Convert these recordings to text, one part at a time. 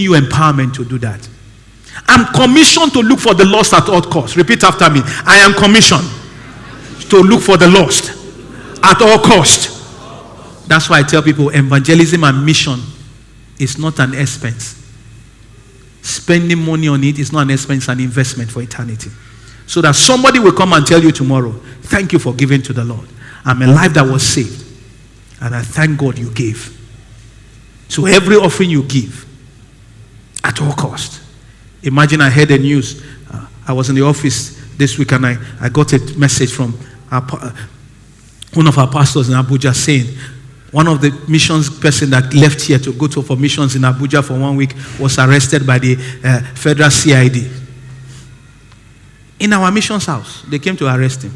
you empowerment to do that. I'm commissioned to look for the lost at all costs. Repeat after me. I am commissioned to look for the lost at all costs. That's why I tell people evangelism and mission is not an expense. Spending money on it is not an expense, an investment for eternity. So that somebody will come and tell you tomorrow, thank you for giving to the Lord. I'm a life that was saved. And I thank God you gave. So every offering you give, at all cost. Imagine I heard the news. I was in the office this week and I got a message from one of our pastors in Abuja saying, one of the missions person that left here to go for missions in Abuja for 1 week was arrested by the federal CID. In our missions house, they came to arrest him.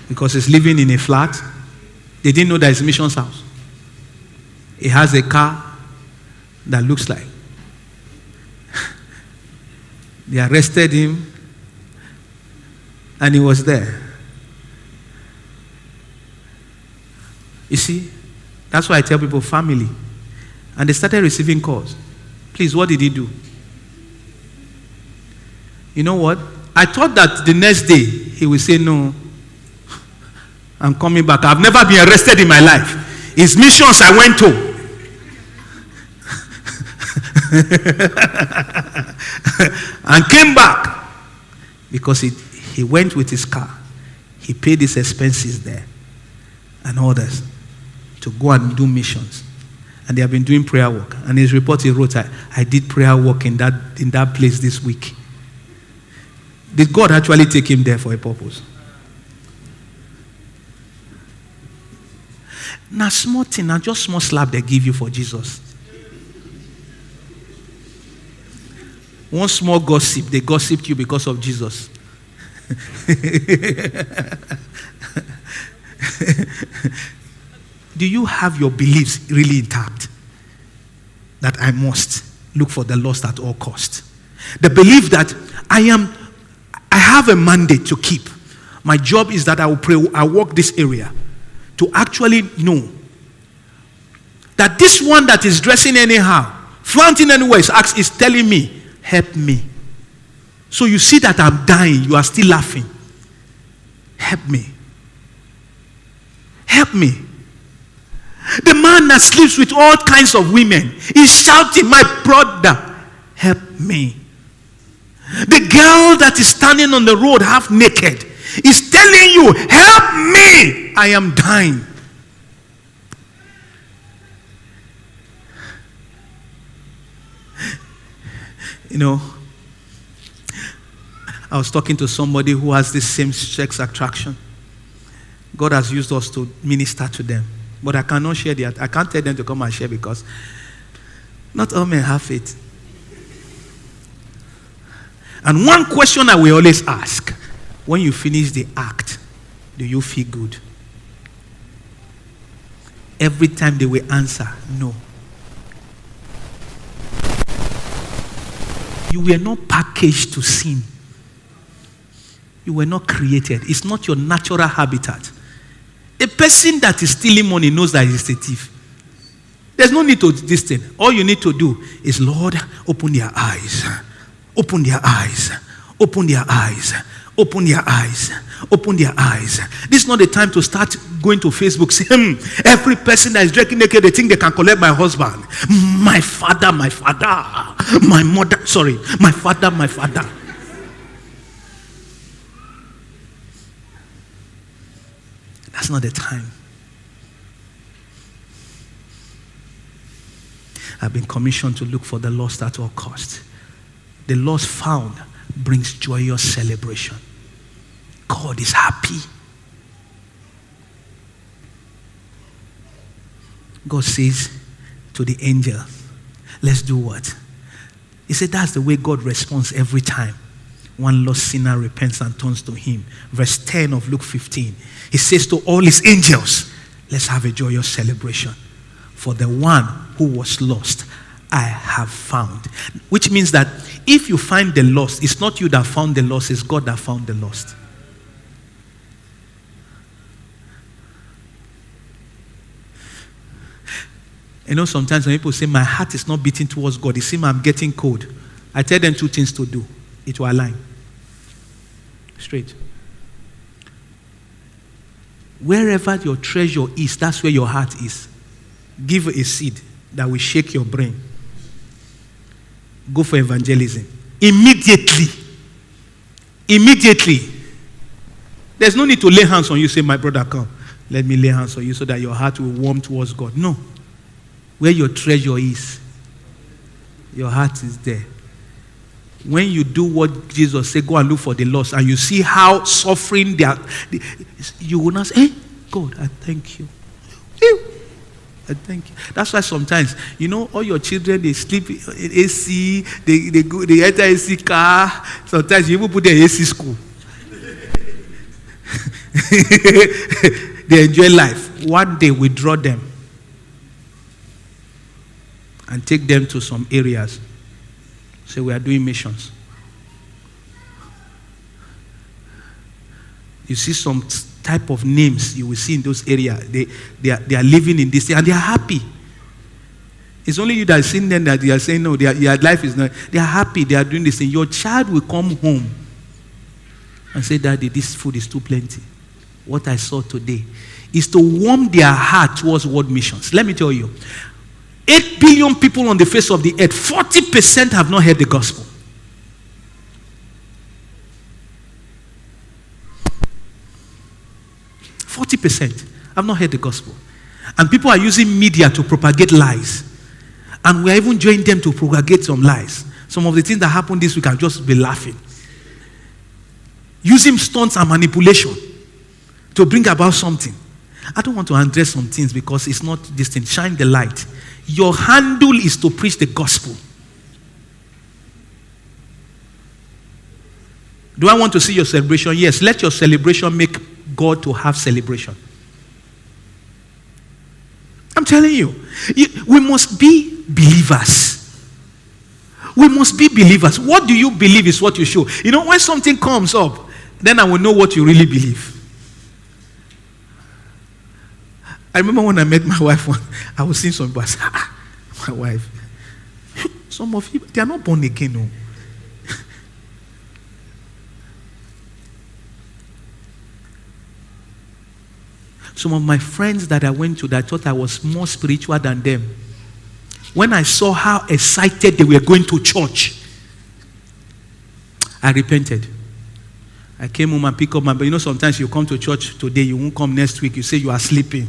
Because he's living in a flat. They didn't know that it's a missions house. He has a car that looks like. They arrested him and he was there. You see, that's why I tell people family. And they started receiving calls. Please, what did he do? You know what? I thought that the next day he would say, no, I'm coming back. I've never been arrested in my life. It's missions I went to. And came back. Because he went with his car. He paid his expenses there. And others. To go and do missions. And they have been doing prayer work. And his report he wrote, I did prayer work in that place this week. Did God actually take him there for a purpose? Now small thing, now just small slap they give you for Jesus. One small gossip, they gossiped you because of Jesus. Do you have your beliefs really intact? That I must look for the lost at all cost. The belief that I have a mandate to keep. My job is that I will pray, I walk this area to actually know that this one that is dressing anyhow, flaunting anywhere, is telling me, help me. So you see that I'm dying, you are still laughing. Help me. Help me. The man that sleeps with all kinds of women is shouting, my brother, help me. The girl that is standing on the road half naked is telling you, help me, I am dying. You know, I was talking to somebody who has this same sex attraction. God has used us to minister to them. But I cannot share that. I can't tell them to come and share because not all men have faith. And one question I will always ask, when you finish the act, do you feel good? Every time they will answer, no. You were not packaged to sin. You were not created. It's not your natural habitat. A person that is stealing money knows that he's a thief. There's no need to this thing. All you need to do is, Lord, open their eyes. Open their eyes. Open their eyes. Open their eyes. Open their eyes. This is not the time to start going to Facebook saying, every person that is drinking naked, they think they can collect my husband. My father, my father. My mother, sorry. My father, my father. That's not the time. I've been commissioned to look for the lost at all cost. The lost found brings joyous celebration. God is happy. God says to the angel, let's do what? He said that's the way God responds every time one lost sinner repents and turns to him. Verse 10 of Luke 15. He says to all his angels, let's have a joyous celebration. For the one who was lost, I have found. Which means that if you find the lost, it's not you that found the lost, it's God that found the lost. Sometimes when people say, my heart is not beating towards God, it seems I'm getting cold. I tell them 2 things to do. It will align. Straight. Wherever your treasure is, that's where your heart is. Give a seed that will shake your brain. Go for evangelism. Immediately. There's no need to lay hands on you. Say, my brother, come. Let me lay hands on you so that your heart will warm towards God. No. Where your treasure is, your heart is there. When you do what Jesus said, go and look for the lost, and you see how suffering they are, you will not say, hey, God, I thank you. I thank you. That's why sometimes, all your children, they sleep in AC, they enter AC car. Sometimes you even put them in AC school. They enjoy life. One day, withdraw them and take them to some areas. Say, we are doing missions. You see some type of names you will see in those areas. They are living in this, and they are happy. It's only you that have seen them that they are saying, no, their life is not. They are happy. They are doing this thing. Your child will come home and say, Daddy, this food is too plenty. What I saw today is to warm their heart towards world missions. Let me tell you, 8 billion people on the face of the earth, 40% have not heard the gospel. 40% have not heard the gospel. And people are using media to propagate lies. And we are even joining them to propagate some lies. Some of the things that happened this week, I'll just be laughing. Using stunts and manipulation to bring about something. I don't want to address some things because it's not this thing. Shine the light. Your handle is to preach the gospel. Do I want to see your celebration? Yes. Let your celebration make God to have celebration. I'm telling you, we must be believers. We must be believers. What do you believe is what you show. When something comes up, then I will know what you really believe. I remember when I met my wife, I was seeing some people. I said, my wife, some of you, they are not born again. No. Some of my friends that I went to that thought I was more spiritual than them, when I saw how excited they were going to church, I repented. I came home and picked up but sometimes you come to church today, you won't come next week. You say you are sleeping.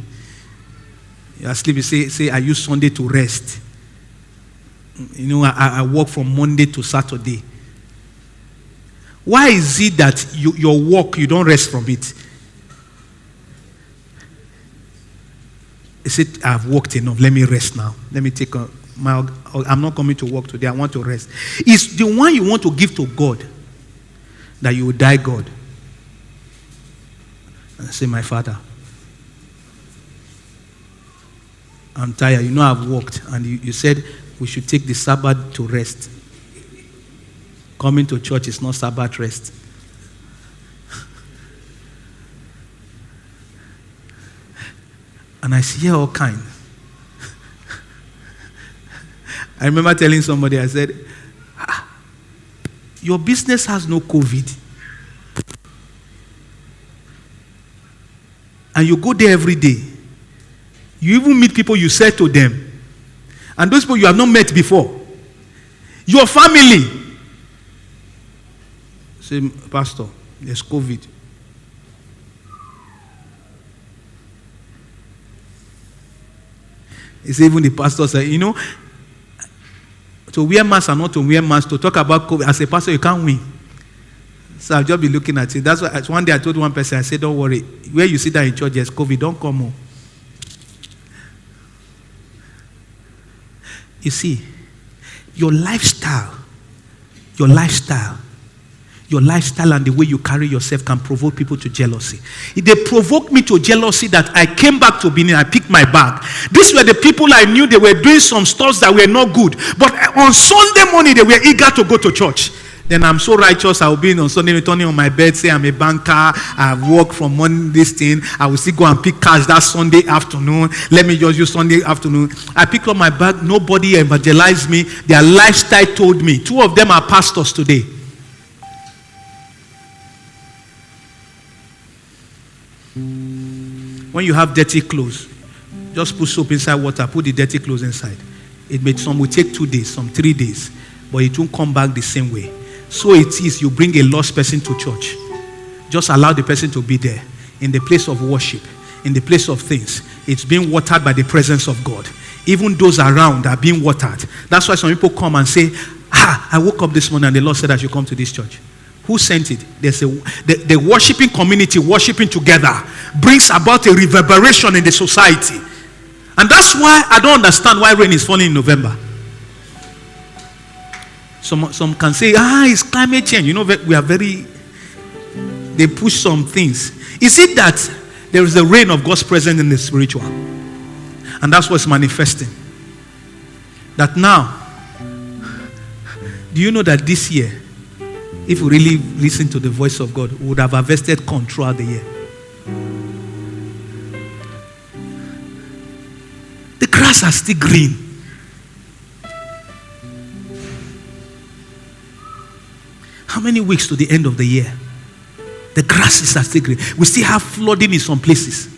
You are sleeping. Say I use Sunday to rest. I work from Monday to Saturday. Why is it that your work, you don't rest from it? He said, I've worked enough. Let me rest now. Let me take I'm not coming to work today. I want to rest. It's the one you want to give to God that you will die God. And say, my Father, I'm tired. I've worked. And you said we should take the Sabbath to rest. Coming to church is not Sabbath rest. And I see all kinds. I remember telling somebody, I said, your business has no COVID. And you go there every day. You even meet people you said to them. And those people you have not met before. Your family. Say, Pastor, there's COVID. It's even the pastor said, to wear mask and not to wear mask, to talk about COVID, as a pastor, you can't win. So I'll just be looking at it. That's why one day I told one person, I said, don't worry. Where you sit down in church, there's COVID, don't come home. You see, your lifestyle and the way you carry yourself can provoke people to jealousy. They provoked me to jealousy that I came back to Benin, I picked my bag. These were the people I knew, they were doing some stuff that were not good. But on Sunday morning, they were eager to go to church. Then I'm so righteous, I'll be on Sunday turning on my bed, say I'm a banker, I've worked from morning this thing, I will still go and pick cash that Sunday afternoon. Let me just use Sunday afternoon. I pick up my bag, nobody evangelized me. Their lifestyle told me. 2 of them are pastors today. When you have dirty clothes, just put soap inside water, put the dirty clothes inside. Some will take 2 days, some 3 days, but it won't come back the same way. So it is, you bring a lost person to church. Just allow the person to be there in the place of worship, in the place of things. It's being watered by the presence of God. Even those around are being watered. That's why some people come and say, I woke up this morning and the Lord said I should come to this church. Who sent it? There's the worshiping community worshiping together brings about a reverberation in the society. And that's why I don't understand why rain is falling in November. Some can say, it's climate change. You know, we are they push some things. Is it that there is a rain of God's presence in the spiritual? And that's what's manifesting. That now, do you know that this year, if we really listen to the voice of God, we would have harvested corn throughout the year. The grass are still green. How many weeks to the end of the year? The grasses are still green. We still have flooding in some places.